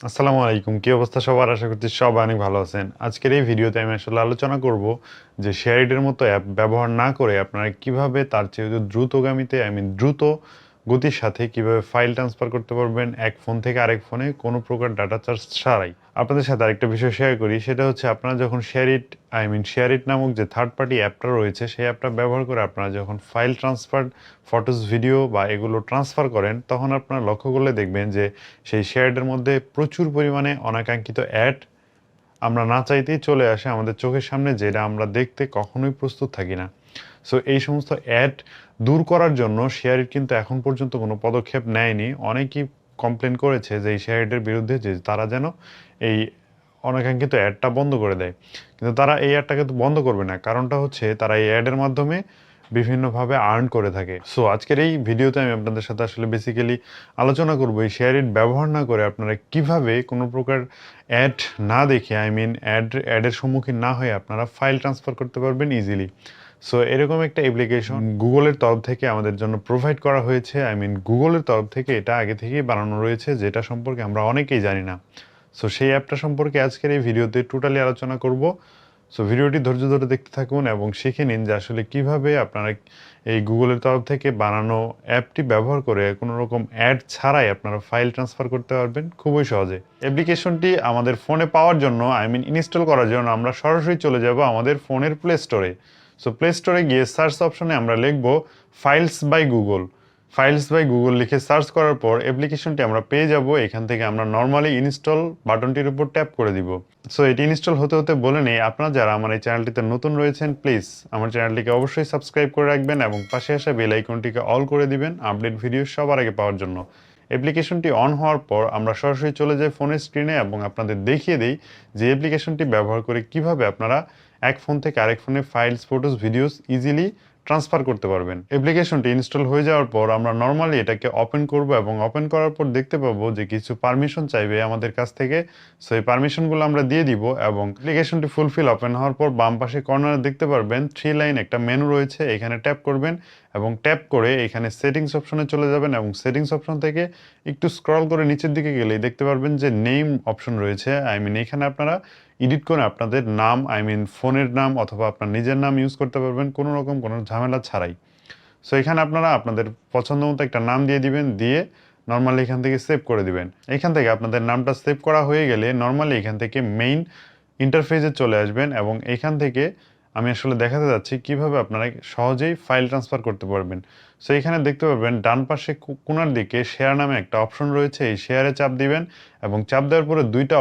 আসসালামু আলাইকুম। কি অবস্থা সবার? আশা করছি সবাই অনেক ভালো আছেন। আজকের এই ভিডিওতে আমি আসলে আলোচনা করব যে ShareIt-এর মতো অ্যাপ ব্যবহার না করে আপনারা কিভাবে তার চেয়ে দ্রুতগামীতে দ্রুত গতির সাথে কিভাবে ফাইল ট্রান্সফার করতে পারবেন এক ফোন থেকে আরেক ফোনে কোনো প্রকার ডাটা চার্জ ছাড়াই। আপনাদের সাথে আরেকটা বিষয় শেয়ার করি, সেটা হচ্ছে আপনারা যখন ShareIt নামক যে থার্ড পার্টি অ্যাপটা রয়েছে সেই অ্যাপটা ব্যবহার করে আপনারা যখন ফাইল ট্রান্সফার, ফটোস, ভিডিও বা এগুলো ট্রান্সফার করেন তখন আপনারা লক্ষ্য করলে দেখবেন যে সেই ShareIt-এর মধ্যে প্রচুর পরিমাণে অনাকাঙ্ক্ষিত অ্যাড আমরা না চাইতেই চলে আসে আমাদের চোখের সামনে, যেটা আমরা দেখতে কখনোই প্রস্তুত থাকি না। সো এই সমস্ত অ্যাড দূর করার জন্য ShareIt কিন্তু এখন পর্যন্ত কোনো পদক্ষেপ নেয়নি। অনেকেই কমপ্লেন করেছে যে এই ShareIt-এর বিরুদ্ধে যে তারা যেন এই অনাকাঙ্ক্ষিত অ্যাডটা বন্ধ করে দেয়। কিন্তু তারা এই অ্যাডটা কিন্তু বন্ধ করবে না। কারণটা হচ্ছে তারা এই অ্যাডের মাধ্যমে বিভিন্নভাবে আর্ন করে থাকে। সো আজকের এই ভিডিওতে আমি আপনাদের সাথে আসলে বেসিক্যালি আলোচনা করব এই ShareIt ব্যবহার না করে আপনারা কিভাবে কোনো প্রকার অ্যাড না দেখে অ্যাডের সম্মুখীন না হয়ে আপনারা ফাইল ট্রান্সফার করতে পারবেন ইজিলি। সো এরকম একটা অ্যাপ্লিকেশন গুগলের তরফ থেকে আমাদের জন্য প্রোভাইড করা হয়েছে। গুগলের তরফ থেকে এটা আগে থেকেই বানানো রয়েছে, যেটা সম্পর্কে আমরা অনেকেই জানি না। সো সেই অ্যাপটা সম্পর্কে আজকের এই ভিডিওতে টোটালি আলোচনা করব। সো ভিডিওটি ধৈর্য ধরে দেখতে থাকুন এবং শিখে নিন যে আসলে কিভাবে আপনারা এই গুগলের তরফ থেকে বানানো অ্যাপটি ব্যবহার করে কোনো রকম অ্যাড ছাড়াই আপনারা ফাইল ট্রান্সফার করতে পারবেন খুবই সহজে। অ্যাপ্লিকেশনটি আমাদের ফোনে পাওয়ার জন্য ইনস্টল করার জন্য আমরা সরাসরি চলে যাব আমাদের ফোনের প্লে স্টোরে। সো প্লে স্টোরে গিয়ে সার্চ অপশনে আমরা লিখব ফাইলস বাই গুগল লিখে সার্চ করার পর অ্যাপ্লিকেশনটি আমরা পেয়ে যাব। এখান থেকে আমরা নর্মালি ইনস্টল বাটনটির উপর ট্যাপ করে দিব। সো এটি ইনস্টল হতে হতে বলে নেই, আপনারা যারা আমার এই চ্যানেলটিতে নতুন রয়েছেন প্লিজ আমার চ্যানেলটিকে অবশ্যই সাবস্ক্রাইব করে রাখবেন এবং পাশে আসা বেল আইকনটিকে অল করে দিবেন আপডেট ভিডিও সবার আগে পাওয়ার জন্য। অ্যাপ্লিকেশনটি অন হওয়ার পর আমরা সরাসরি চলে যাই ফোনের স্ক্রিনে এবং আপনাদের দেখিয়ে দিই যে অ্যাপ্লিকেশনটি ব্যবহার করে কিভাবে আপনারা এক ফোন থেকে আরেক ফোনে files, photos, videos easily transfer করতে পারবেন। অ্যাপ্লিকেশনটি ইনস্টল হয়ে যাওয়ার পর আমরা নর্মালি এটাকে ওপেন করব এবং ওপেন করার পর দেখতে পাবো যে কিছু পারমিশন চাইবে আমাদের কাছ থেকে। সো এই পারমিশনগুলো আমরা দিয়ে দিব এবং অ্যাপ্লিকেশনটি ফুলফিল ওপেন হওয়ার পর বাম পাশে কর্নারে দেখতে পারবেন 3 লাইন একটা মেনু রয়েছে, এখানে ট্যাপ করবেন এবং ট্যাপ করে এখানে সেটিংস অপশনে চলে যাবেন এবং সেটিংস অপশন থেকে একটু স্ক্রল করে নিচের দিকে গেলেই দেখতে পারবেন যে নেম অপশন রয়েছে। এখানে আপনারা এডিট করে আপনাদের নাম ফোনের নাম অথবা আপনার নিজের নাম ইউজ করতে পারবেন কোনো রকম কোনো ঝামেলা ছাড়াই। সো এখানে আপনারা আপনাদের পছন্দ মতো একটা নাম দিয়ে দিবেন, দিয়ে নর্মালি এখান থেকে সেভ করে দিবেন। এখান থেকে আপনাদের নামটা সেভ করা হয়ে গেলে নর্মালি এখান থেকে মেইন ইন্টারফেসে চলে আসবেন এবং এখান থেকে আমি আসলে দেখাতে যাচ্ছি কিভাবে আপনারা সহজেই ফাইল ট্রান্সফার করতে পারবেন। সো এখানে দেখতে পারবেন ডান পাশে কোণার দিকে শেয়ার নামে একটা অপশন রয়েছে, এই শেয়ারে চাপ দিবেন এবং চাপ দেওয়ার পরে দুইটা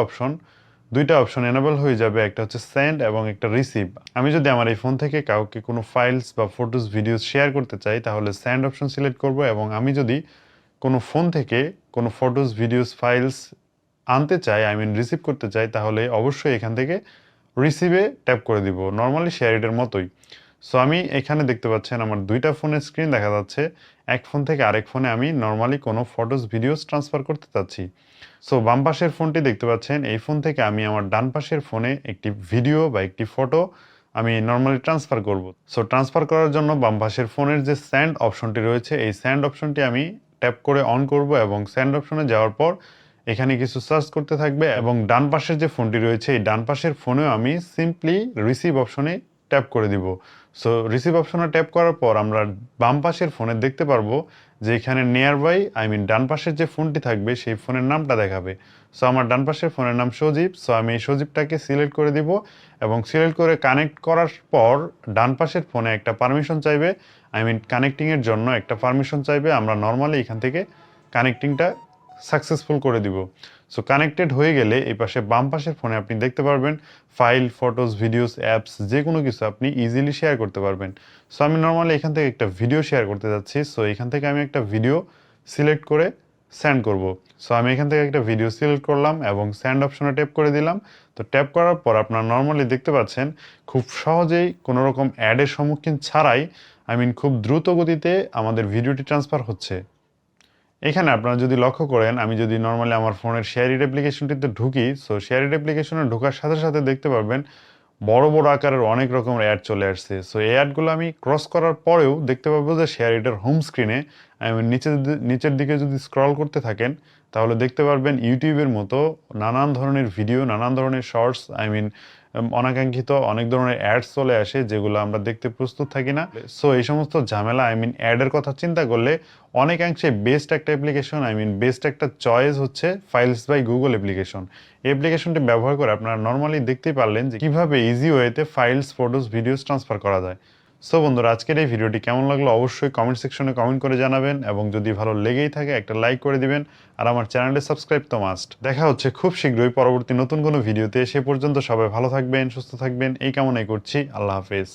অপশন এনেবল হয়ে যাবে, একটা হচ্ছে সেন্ড এবং একটা রিসিভ। আমি যদি আমার এই ফোন থেকে কাউকে কোনো ফাইলস বা ফটোস, ভিডিওস শেয়ার করতে চাই তাহলে সেন্ড অপশন সিলেক্ট করব এবং আমি যদি কোনো ফোন থেকে কোনো ফটোস, ভিডিওস, ফাইলস আনতে চাই রিসিভ করতে চাই তাহলে অবশ্যই এখান থেকে রিসিভে ট্যাপ করে দিব, নর্মালি ShareIt-এর মতোই। সো আমি এখানে দেখতে পাচ্ছেন আমার দুইটা ফোনের স্ক্রিন দেখা যাচ্ছে। এক ফোন থেকে আরেক ফোনে আমি নর্মালি কোনো ফটোস, ভিডিওস ট্রান্সফার করতে চাচ্ছি। সো বাম পাশের ফোনটি দেখতে পাচ্ছেন, এই ফোন থেকে আমি আমার ডান পাশের ফোনে একটি ভিডিও বা একটি ফটো আমি নর্মালি ট্রান্সফার করব। সো ট্রান্সফার করার জন্য বাম পাশের ফোনের যে সেন্ড অপশনটি রয়েছে এই সেন্ড অপশনটি আমি ট্যাপ করে অন করব এবং সেন্ড অপশনে যাওয়ার পর এখানে কিছু সার্চ করতে থাকবে এবং ডান পাশের যে ফোনটি রয়েছে এই ডান পাশের ফোনেও আমি সিম্পলি রিসিভ অপশনে ট্যাপ করে দিব। সো রিসিভ অপশনে ট্যাপ করার পর আমরা বাম পাশের ফোনে দেখতে পারবো যে এখানে নিয়ার বাই ডান পাশের যে ফোনটি থাকবে সেই ফোনের নামটা দেখাবে। সো আমার ডান পাশের ফোনের নাম সজীব। সো আমি এই সজীবটাকে সিলেক্ট করে দিব এবং সিলেক্ট করে কানেক্ট করার পর ডান পাশের ফোনে একটা পারমিশন চাইবে, কানেক্টিংয়ের জন্য একটা পারমিশন চাইবে। আমরা নর্মালি এখান থেকে কানেক্টিংটা সাকসেসফুল করে দিব। সো কানেক্টেড হয়ে গেলে এই পাশে বাম পাশের ফোনে আপনি দেখতে পারবেন ফাইল, ফটোস, ভিডিওস, অ্যাপস যে কোনো কিছু আপনি ইজিলি শেয়ার করতে পারবেন। সো আমি নর্মালি এখান থেকে একটা ভিডিও শেয়ার করতে যাচ্ছি। সো এখান থেকে আমি একটা ভিডিও সিলেক্ট করে সেন্ড করব। সো আমি এখান থেকে একটা ভিডিও সিলেক্ট করলাম এবং সেন্ড অপশনে ট্যাপ করে দিলাম। তো ট্যাপ করার পর আপনারা নর্মালি দেখতে পাচ্ছেন খুব সহজেই কোনো রকম অ্যাডের সম্মুখীন ছাড়াই খুব দ্রুত গতিতে আমাদের ভিডিওটি ট্রান্সফার হচ্ছে। এখানে আপনারা যদি লক্ষ্য করেন, আমি যদি নর্মালি আমার ফোনের ShareIt অ্যাপ্লিকেশনটিতে ঢুকি, সো ShareIt অ্যাপ্লিকেশনে ঢোকার সাথে সাথে দেখতে পারবেন বড় বড় আকারের অনেক রকমের অ্যাড চলে আসছে। সো এই অ্যাডগুলো আমি ক্রস করার পরেও দেখতে পাবো যে ShareIt-এর হোম স্ক্রিনে নিচের দিকে যদি স্ক্রল করতে থাকেন তাহলে দেখতে পারবেন ইউটিউবের মতো নানান ধরনের ভিডিও, নানান ধরনের শর্টস, অনাকাঙ্ক্ষিত অনেক ধরনের অ্যাডস চলে আসে যেগুলো আমরা দেখতে প্রস্তুত থাকি না। সো এই সমস্ত ঝামেলা অ্যাডের কথা চিন্তা করলে অনেকাংশে বেস্ট একটা অ্যাপ্লিকেশন, বেস্ট একটা চয়েস হচ্ছে ফাইলস বাই গুগল অ্যাপ্লিকেশন। এই অ্যাপ্লিকেশনটি ব্যবহার করে আপনারা নর্মালি দেখতেই পারলেন যে কিভাবে ইজি ওয়েতে ফাইলস, ফটোস, ভিডিওস ট্রান্সফার করা যায়। সো বন্ধুরা, আজকের এই ভিডিওটি কেমন লাগলো অবশ্যই কমেন্ট সেকশনে কমেন্ট করে জানাবেন, এবং যদি ভালো লেগেই থাকে একটা লাইক করে দিবেন, আর আমার চ্যানেলে সাবস্ক্রাইব তো মাস্ট। দেখা হচ্ছে খুব শীঘ্রই পরবর্তী নতুন কোনো ভিডিওতে। সে পর্যন্ত সবাই ভালো থাকবেন, সুস্থ থাকবেন এই কামনাই করছি। আল্লাহ হাফেজ।